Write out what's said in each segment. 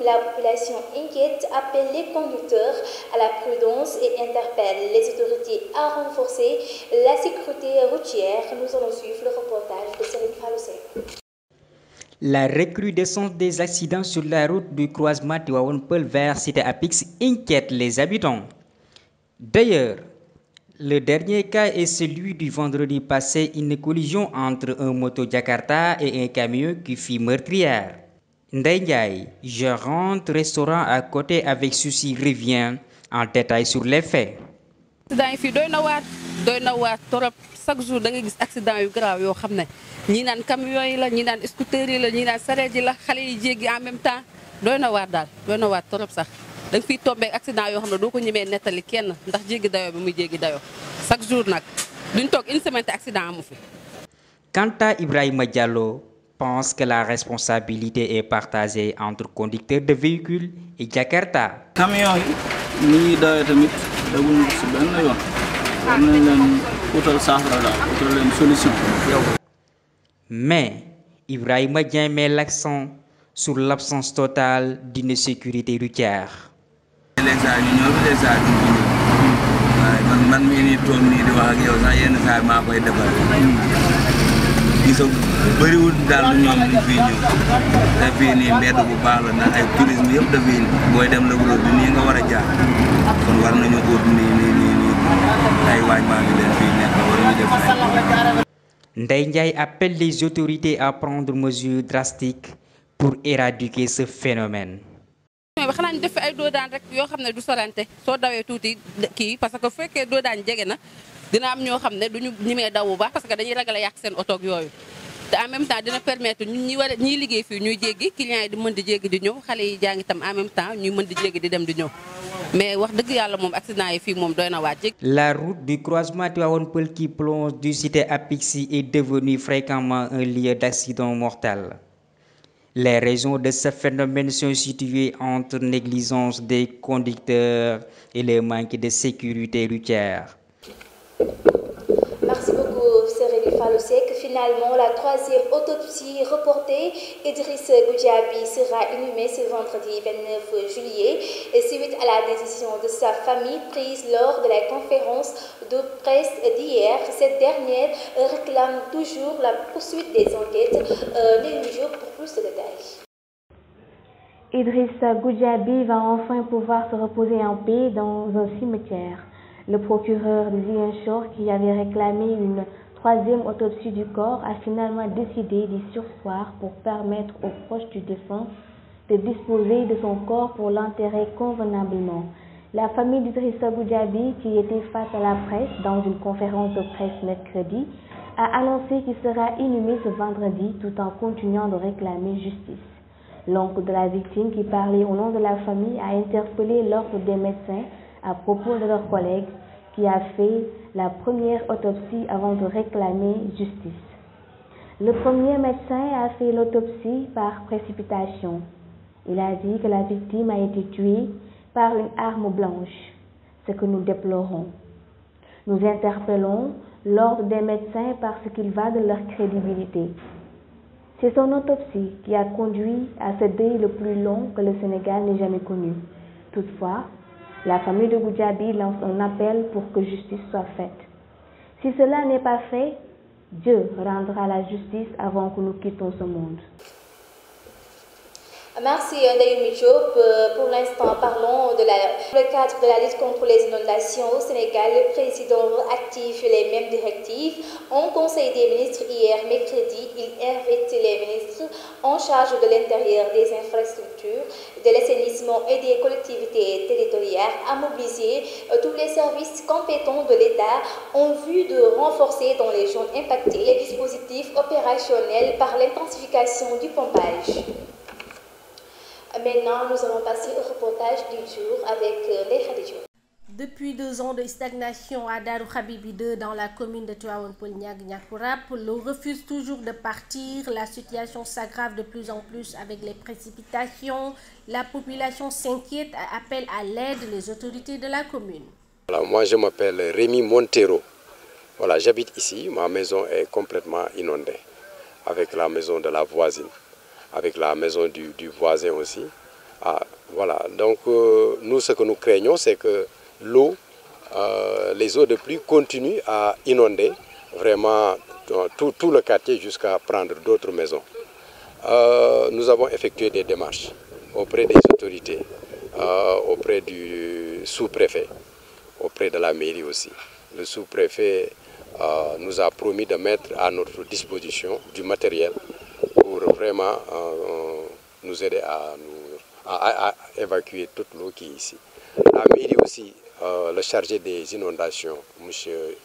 la population inquiète appelle les conducteurs à la prudence et interpelle les autorités à renforcer la sécurité routière. Nous allons suivre le reportage de Serigne Fallou Seck. La recrudescence des accidents sur la route du croisement Tivaouane-Peulh vers Cité Apix inquiète les habitants. D'ailleurs, le dernier cas est celui du vendredi passé, une collision entre un moto Jakarta et un camion qui fit meurtrière. Ndeye Ndiaye, gérante restaurant à côté avec souci, revient en détail sur les faits. Chaque jour da nga gis accident yu grave yoo xam ne ñii naan camion yi la ñii naan scooter yi la ñii naan sareet yi la xale yi jéggi en même temps doy na waar daal doy na waar trop sax da nga fiy tombé accident yoo xam ne doo ko ñemee nettali kenn ndax jéggi dayoo bi muy jéggi dayoo chaque jour nag duñ toog une semaine te accident amu fi. Quant à Ibrahima Diallo, pense que la responsabilité est partagée entre conducteurs de véhicules et Jakarta. Camion yi ni ñuy dawee tamit daguñu si benn yoon war nañ leen utal saafara daal utal leen solution. Mais Ibrahima Dieng met l'accent sur l'absence totale d'une sécurité routière. Les saa ñu ñëw les saa ñu ñëw waaye man mii nii toog nii di wax ak yow sax yenn saa maa koy defal gisoo bëriwul daal ñoom ñu fii ñëw te fii nii mbedd bu baax la ndax ay tourisme yëpp dafay booy dem la wuloo bi nii nga war a jaar kon war nañu ut nii ay waañ maa ngi leen fii nekk war ñu def ay. Ndeye Ndiaye appelle les autorités à prendre mesures drastiques pour éradiquer ce phénomène. xanaa ñu def ay doodaan rek yoo xam ne du sorante soo dawee tuuti kii parce que bu fekkee doodaan jege na dina am ñoo xam ne duñu ñimee daw bu baax parce que dañuy ragal a yàq seen oto ak yooyu te en même temps dina permettre ñi liggéey fii ñuy jéggi clients yi di mën di jéggi di ñëw xale yi jàng itam en même temps ñuy mën di jéggi di dem di ñëw mais wax dëgg yàlla moom accident yi fii moom doy na waaj. La route du croisement Tivaouane-Peulh qui plonge du Cité Apix est devenue fréquemment un lieu d'accident mortel. Les raisons de ce phénomène sont situées entre négligence des conducteurs et le manque de sécurité routière. Merci beaucoup, Serigne Fallou Seck. Finalement, la troisième autopsie reportée, Idriss Goudiaby sera inhumé ce vendredi 29 juillet suite à la décision de sa famille prise lors de la conférence de presse d'hier. Cette dernière réclame toujours la poursuite des enquêtes. Pour plus de détails. Idriss Goudiaby va enfin pouvoir se reposer en paix dans un cimetière. Le procureur de Ziguinchor, qui avait réclamé une troisième autopsie du corps, a finalement décidé d'y surseoir pour permettre aux proches du défunt de disposer de son corps pour l'enterrer convenablement. La famille d'Idriss Goudiaby, qui était face à la presse dans une conférence de presse mercredi, a annoncé qu'il sera inhumé ce vendredi tout en continuant de réclamer justice. L'oncle de la victime, qui parlait au nom de la famille, a interpellé l'ordre des médecins à propos de leur collègue qui a fait la première autopsie avant de réclamer justice. Le premier médecin a fait l'autopsie par précipitation. Il a dit que la victime a été tuée par une arme blanche, ce que nous déplorons. Nous interpellons l'ordre des médecins parce qu'il va de leur crédibilité. C'est son autopsie qui a conduit à ce deuil le plus long que le Sénégal n'ait jamais connu. Toutefois, la famille de Goudiaby lance un appel pour que justice soit faite. Si cela n'est pas fait, Dieu rendra la justice avant que nous quittions ce monde. Merci Ndeye Diop. Pour l'instant, parlons de le cadre de la lutte contre les inondations au Sénégal. Le président active les mêmes directives. En Conseil des ministres hier mercredi, il invite les ministres en charge de l'intérieur, des infrastructures, de l'assainissement et des collectivités territoriales à mobiliser tous les services compétents de l'État en vue de renforcer dans les zones impactées les dispositifs opérationnels par l'intensification du pompage. Maintenant, nous allons passer au reportage du jour avec Ndeye Khady Diop. Depuis 2 ans de stagnation à Darou Habibi 2 dans la commune de Tivaouane-Peulh Niague-Niakourab, l'eau refuse toujours de partir. La situation s'aggrave de plus en plus avec les précipitations. La population s'inquiète et appelle à l'aide les autorités de la commune. Voilà, moi je m'appelle Rémi Montero. Voilà, j'habite ici. Ma maison est complètement inondée avec la maison de la voisine, avec la maison du voisin aussi. Voilà, donc nous, ce que nous craignons, c'est que l'eau, les eaux de pluie continuent à inonder vraiment tout le quartier jusqu'à prendre d'autres maisons. Nous avons effectué des démarches auprès des autorités, auprès du sous-préfet, auprès de la mairie aussi. Le sous-préfet nous a promis de mettre à notre disposition du matériel pour vraiment nous aider à évacuer toute l'eau qui est ici. La mairie aussi, le chargé des inondations, M.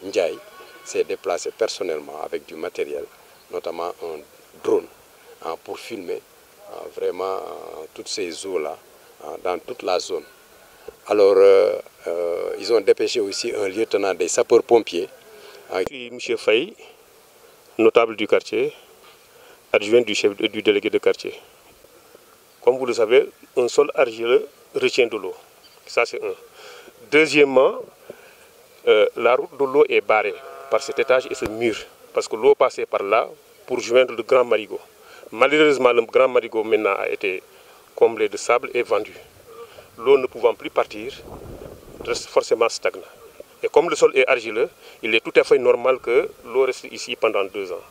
Ndiaye, s'est déplacé personnellement avec du matériel, notamment un drone, pour filmer vraiment toutes ces eaux-là dans toute la zone. Alors, ils ont dépêché aussi un lieutenant des sapeurs-pompiers. Je suis M. Faye, notable du quartier, adjoint du délégué de quartier. Comme vous le savez, un sol argileux retient de l'eau. Ça, c'est un. Deuxièmement, la route de l'eau est barrée par cet étage et ce mur, parce que l'eau passait par là pour joindre le Grand Marigot. Malheureusement, le Grand Marigot maintenant a été comblé de sable et vendu. L'eau ne pouvant plus partir, reste forcément stagnant. Et comme le sol est argileux, il est tout à fait normal que l'eau reste ici pendant 2 ans.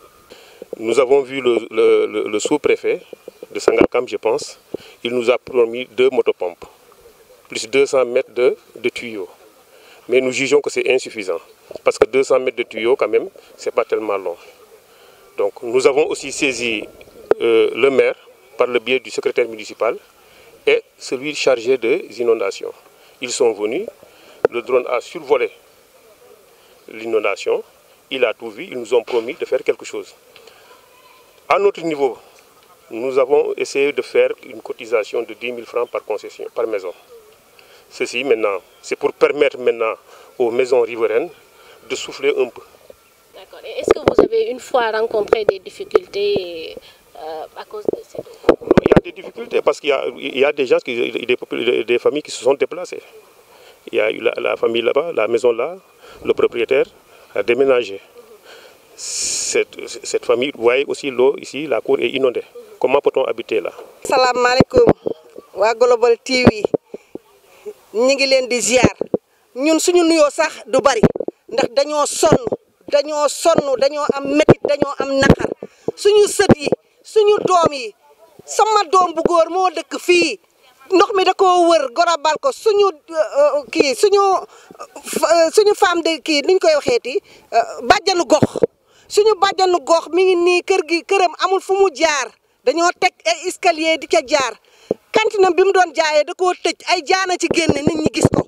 Nous avons vu le sous-préfet de Sangalkam, je pense. Il nous a promis 2 motopompes, plus 200 mètres de tuyaux. Mais nous jugeons que c'est insuffisant, parce que 200 mètres de tuyaux, quand même, ce n'est pas tellement long. Donc nous avons aussi saisi le maire par le biais du secrétaire municipal et celui chargé des inondations. Ils sont venus, le drone a survolé l'inondation, il a tout vu, ils nous ont promis de faire quelque chose. À notre niveau, nous avons essayé de faire une cotisation de 10 000 francs par concession, par maison. Ceci maintenant, c'est pour permettre maintenant aux maisons riveraines de souffler un peu. D'accord. Et est-ce que vous avez une fois rencontré des difficultés à cause de cette eau? Il y a des difficultés parce qu'il y a des gens, des familles qui se sont déplacées. Il y a eu la famille là-bas, la maison là, le propriétaire a déménagé. Cette famille, vous voyez aussi l'eau ici, la cour est inondée. Comment peut-on habiter là? Salam alaikum wa Global TV ñi ngi leen di ziar ñun suñu nuyo sax du bari ndax dañoo sonn dañoo am métit dañoo am naqar suñu sët yi suñu doom yi sama doom bu góor moo dëkk fii ndox mi da koo wër gorabal ko suñu kii suñu femme de kii niñ koy waxeeti bàjjanu gox suñu bàjjanu gox mi ngi nii këram amul fu mu jaar dañoo teg ay escalier di ca jaar kantina bi mu doon jaayee da koo tëj ay jaana ci génne nit ñi gis ko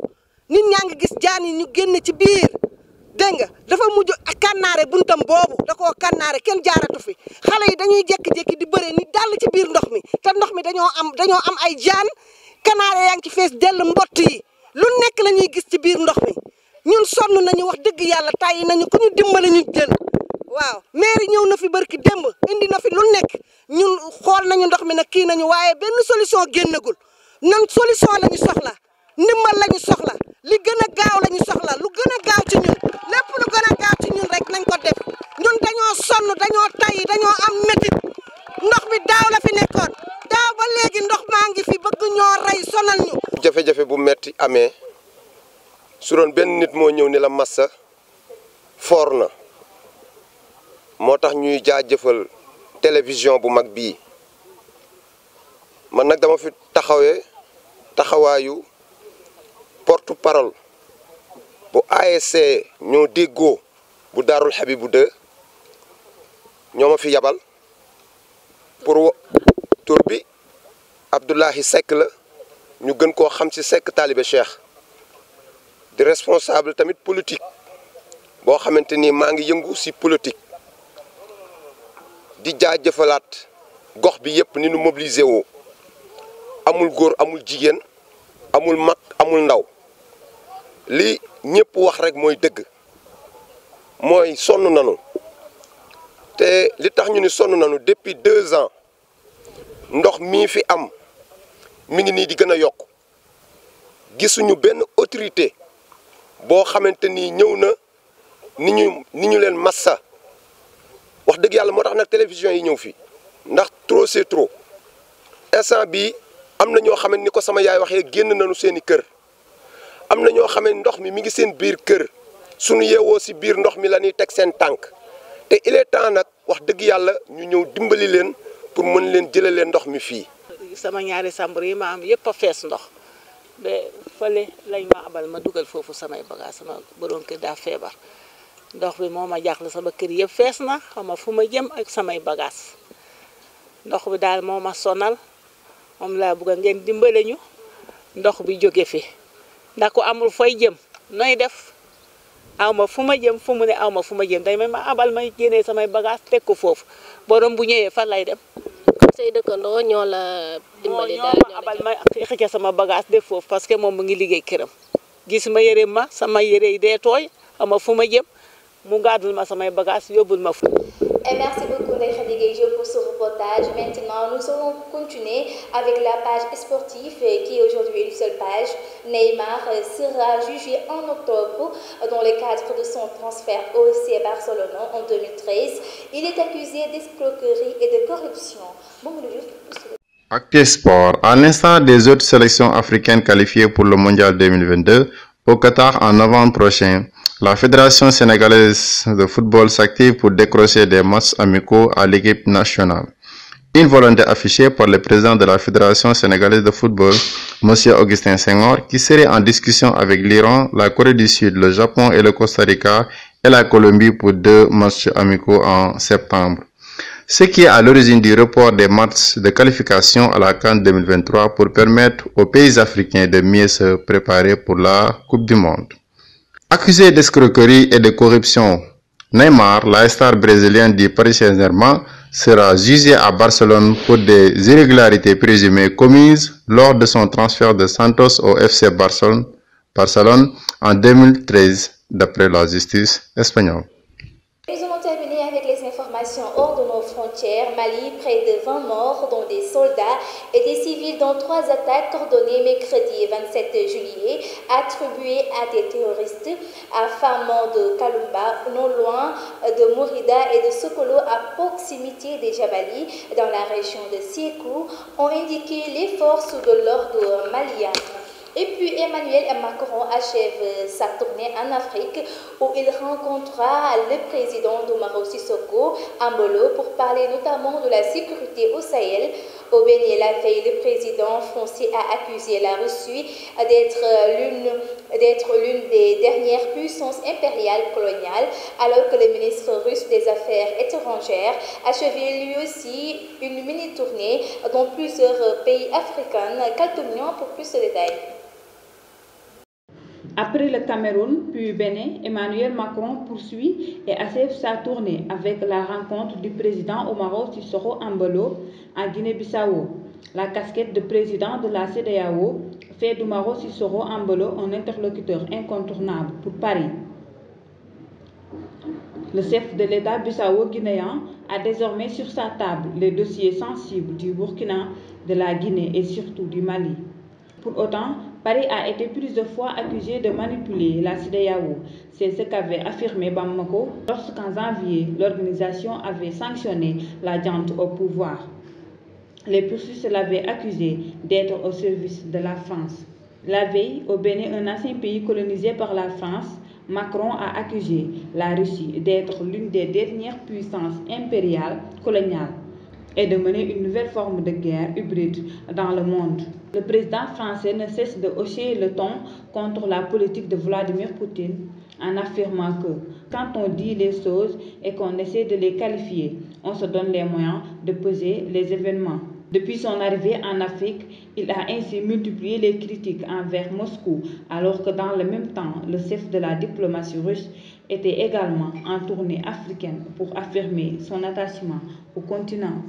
nit ñaa ngi gis jaan yi ñu génn ci biir dégg nga dafa mujj ak kannaare buntam boobu da koo kannaare kenn jaaratu fi xale yi dañuy jékki-jékki di bëre ni dal ci biir ndox mi te ndox mi dañoo am ay jaan kanaare yaa ngi ci fees dell mbott yi lu nekk la ñuy gis ci biir ndox mi ñun sonn nañu wax dëgg yàlla tàyyi nañu ku ñu dimbali ñu jël waaw maire ñëw na fi barki démb indi na fi lu nekk ñun xool nañu ndox mi nag kii nañu waaye benn solution génnagul nan solution la ñu soxla ndimbal la ñu soxla li gën a gaaw la ñu soxla lu gën a gaaw ci ñun lépp lu gën a gaaw ci ñun rek nañ ko def ñun dañoo sonn dañoo tayyi dañoo am métit ndox mi daaw la fi nekkoon daaw ba léegi ndox maa ngi fi bëgg ñoo rey sonal ñu. jafe-jafe bu metti amee su doon benn nit moo ñëw ni la massa foor na moo tax ñuy jaajëfal télévision bu mag bii man nag dama fi taxawaayu porte-parole bu ASC ñoo déggoo bu Daarul Habibu 2 ñoo ma fi yabal pour tur bi Abdoulahi Seck la ñu gën koo xam ci Seck Talibé Cheikh di responsable tamit politique boo xamante ni maa ngi yëngu ci politique di jaajëfalaat gox bi yëpp ni nu mobilisé woo amul góor amul jigéen amul mag amul ndaw li ñëpp wax rek mooy dëgg mooy sonn nanu te li tax ñu ni sonn nanu depuis 2 ans ndox mii fi am mi ngi nii di gën a yokk gisuñu benn autorité boo xamante ni ñëw na ni ñu leen massa wax dëgg yàlla moo tax nag télévision yi ñëw fii ndax trop c'est trop instant bi am na ñoo xam ne ni ko sama yaay waxee génn nañu seeni kër am na ñoo xam ne ndox mi ngi seen biir kër suñu yeewoo si biir ndox mi la ñuy teg seen tànk te il est temps nag wax dëgg yàlla ñu ñëw dimbali leen pour mën leen jëlalee ndox mi fii. sama ñaari sàmbur yi ma am yëpp a fees ndox ba fële lañ ma abal ma dugal foofu samay bagage sama borom kër daa feebar ndox bi moo ma jaaxle sama kër yëpp fees na xam nga fu ma jëm ak samay bagage ndox bi daal moo ma sonal moom laa bëgg ngeen dimbale ñu ndox bi jóge fi ndax ko amul fooy jëm nooy def aw ma fu ma jëm fu mu ne aw ma fu ma jëm day ma abal may génnee samay bagage teg ko foofu borom bu ñëwee fan lay dem. say dëkkandoo ñoo la dimbali daal ñoo abal may xëcc sama bagage def foofu parce que moom mu ngi liggéey këram gis ma yére ma sama yére yi dee tooy aw ma fu ma jëm mu gàddul ma samay bagage yóbbul ma fu. Et merci beaucoup Ndeye Khady Gueye pour ce reportage. Maintenant, nous allons continuer avec la page sportive qui est aujourd'hui une seule page. Neymar sera jugé en octobre dans le cadre de son transfert au FC Barcelone en 2013. Il est accusé d'escroquerie et de corruption. Actu Sport. À l'instar des autres sélections africaines qualifiées pour le Mondial 2022 au Qatar en novembre prochain, la Fédération sénégalaise de football s'active pour décrocher des matchs amicaux à l'équipe nationale. Une volonté affichée par le président de la Fédération sénégalaise de football, M. Augustin Senghor, qui serait en discussion avec l'Iran, la Corée du Sud, le Japon et le Costa Rica et la Colombie pour 2 matchs amicaux en septembre. Ce qui est à l'origine du report des matchs de qualification à la CAN 2023 pour permettre aux pays africains de mieux se préparer pour la Coupe du Monde. Accusé d'escroquerie et de corruption, Neymar, la star brésilienne du Paris Saint-Germain, sera jugé à Barcelone pour des irrégularités présumées commises lors de son transfert de Santos au FC Barcelone en 2013, d'après la justice espagnole. Nous allons terminer avec les informations hors de nos frontières. Mali, près de 20 morts, dont des soldats et des civils dans 3 attaques coordonnées mercredi 27 juillet, attribuées à des terroristes à Faman de Kalumba, non loin de Mourida et de Sokolo, à proximité des Jabali, dans la région de Sékou, ont indiqué les forces de l'ordre maliennes. Et puis Emmanuel Macron achève sa tournée en Afrique où il rencontrera le président d'Umaro Sissoko Embalo pour parler notamment de la sécurité au Sahel. Au Bénin, la veille, le président français a accusé la Russie d'être l'une des dernières puissances impériales coloniales, alors que le ministre russe des Affaires étrangères achevait lui aussi une mini-tournée dans plusieurs pays africains. Kaltounian pour plus de détails. Après le Cameroun, puis Bénin, Emmanuel Macron poursuit et achève sa tournée avec la rencontre du président Umaro Sissoko Embalo en Guinée-Bissau. La casquette de président de la CEDEAO fait d'Umaro Sissoko Embalo un interlocuteur incontournable pour Paris. Le chef de l'État bissau-guinéen a désormais sur sa table les dossiers sensibles du Burkina, de la Guinée et surtout du Mali. Pour autant, Paris a été plusieurs fois accusé de manipuler la CEDEAO. C'est ce qu'avait affirmé Bamako lorsqu'en janvier, l'organisation avait sanctionné la junte au pouvoir. Les poursuites l'avaient accusé d'être au service de la France. La veille, au Bénin, un ancien pays colonisé par la France, Macron a accusé la Russie d'être l'une des dernières puissances impériales coloniales et de mener une nouvelle forme de guerre hybride dans le monde. Le président français ne cesse de hausser le ton contre la politique de Vladimir Poutine en affirmant que quand on dit les choses et qu'on essaie de les qualifier, on se donne les moyens de peser les événements. Depuis son arrivée en Afrique, il a ainsi multiplié les critiques envers Moscou, alors que dans le même temps, le chef de la diplomatie russe était également en tournée africaine pour affirmer son attachement au continent.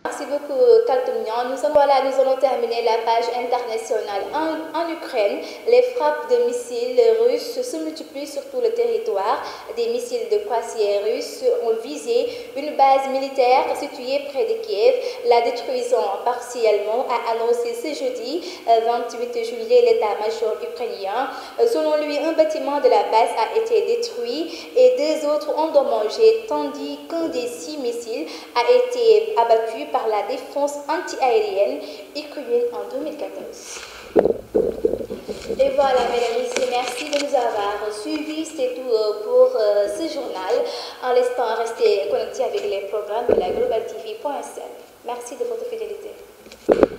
Merci beaucoup Kaltounian. Nous allons terminer la page internationale. En Ukraine, les frappes de missiles russes se multiplient sur tout le territoire. Des missiles de croisière russes ont visé une base militaire située près de Kiev, la détruisant partiellement, a annoncé ce jeudi 28 juillet l'état-major ukrainien. Selon lui, un bâtiment de la base a été détruit et 2 autres endommagés, tandis qu'un des 6 missiles a été abattu par par la défense anti-aérienne ukrainienne en 2014. Et voilà, mesdames et messieurs, merci de nous avoir suivis. C'est tout pour ce journal. En l'instant, restez connectés avec les programmes de la globaltv.sn. Merci de votre fidélité.